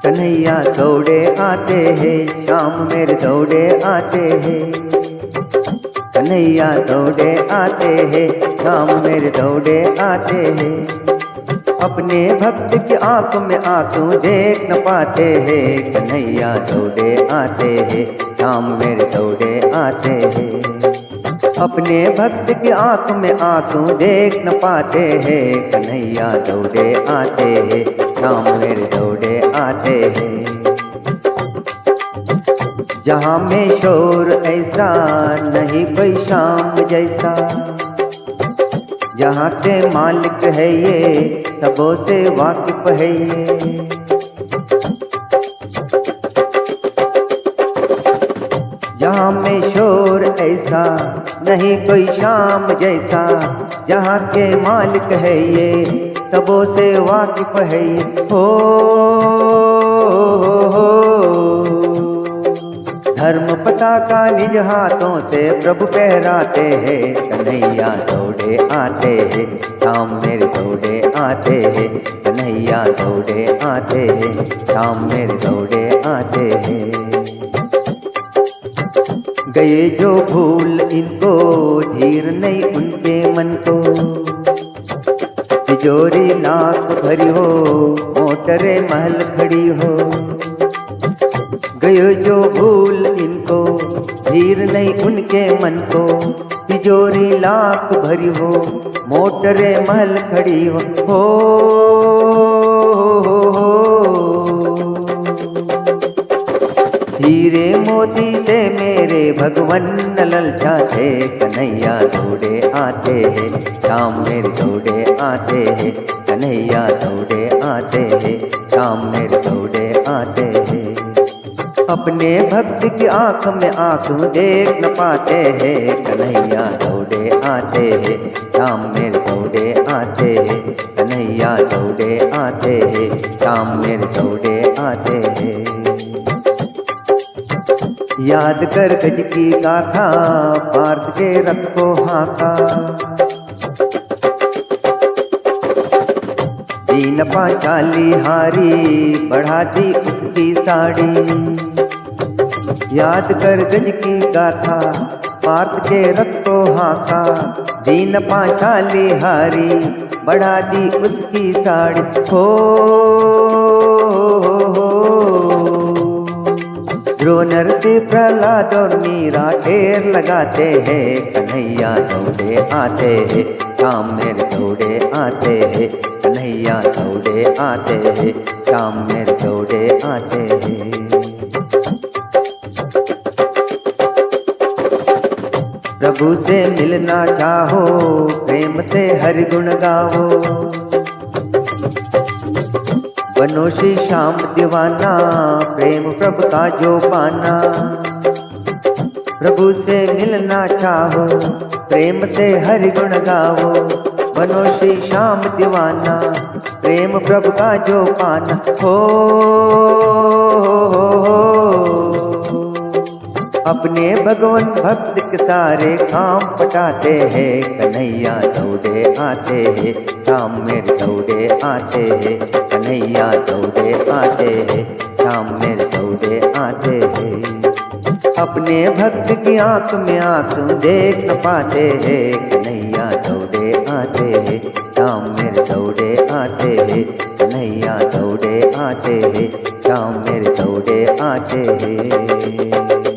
कन्हैया दौड़े आते हैं, श्याम मेरे दौड़े आते हैं। कन्हैया दौड़े आते हैं, श्याम मेरे दौड़े आते हैं। अपने भक्त की आंख में आंसू देख न पाते हैं। कन्हैया दौड़े आते हैं, श्याम मेरे दौड़े आते हैं। अपने भक्त की आंख में आंसू देख न पाते हैं। कन्हैया दौड़े आते हैं, श्याम मेरे दौड़े आते हैं। जहाँ में शोर ऐसा नहीं कोई श्याम जैसा। जहाँ के मालिक है ये, सबों से वाकिफ है ये। जहाँ में शोर ऐसा नहीं कोई श्याम जैसा। जहाँ के मालिक है ये, सबों से वाकिफ है ये। हो धर्म पताका निज हाथों से प्रभु फहराते हैं। कन्हैया दौड़े आते हैं, श्याम मेरे दौड़े आते हैं। कन्हैया दौड़े आते हैं, श्याम मेरे दौड़े आते हैं। गए जो भूल इनको, धीर नहीं उनके मन को। तिजोरी लाख भरी हो, मोटरे महल खड़ी हो। गए जो भूल इनको, धीर नहीं उनके मन को। तिजोरी लाख भरी हो, मोटरे महल खड़ी हो। हीरे मोती से मेरे भगवन न ललचाते। कन्हैया दौड़े आते हैं, श्याम मेरे दौड़े आते हैं। कन्हैया दौड़े आते हैं, श्याम मेरे दौड़े आते हैं। अपने भक्त की आंख में आंसू देख न पाते हैं। कन्हैया दौड़े आते हैं, श्याम मेरे दौड़े आते हैं। कन्हैया दौड़े आते हैं, श्याम मेरे दौड़े आते हैं। याद कर गज की गाथा, पार्थ के रथ को हाँका। दीन पांचाली हारी, बढ़ा दी उसकी साड़ी। याद कर गज की गाथा, पार्थ के रथ को हाँका। दीन पांचाली हारी, बढ़ा दी उसकी साड़ी। हो द्रोणर से प्रहलाद और मीरा ढेर लगाते हैं। कन्हैया दौड़े आते हैं, श्याम मेरे दौड़े आते हैं। कन्हैया दौड़े आते हैं, श्याम मेरे दौड़े आते हैं। प्रभु से मिलना चाहो, प्रेम से हरि गुण गाओ। बनो श्री श्याम दीवाना, प्रेम प्रभु का जो पाना। प्रभु से मिलना चाहो, प्रेम से हरि गुण गाओ। बनो श्री श्याम दीवाना, प्रेम प्रभु का जो पाना। हो अपने भगवान भक्त के सारे काम पटाते हैं। कन्हैया दौड़े आते हैं, श्याम मेरे दौड़े आते हैं। कन्हैया दौड़े आते हैं, श्याम मेरे दौड़े आते हैं। अपने भक्त की आंख में आंसू देख न पाते हैं। कन्हैया दौड़े आते हैं, श्याम मेरे दौड़े आते हैं। कन्हैया दौड़े आते हैं, श्याम मेरे दौड़े आते हैं।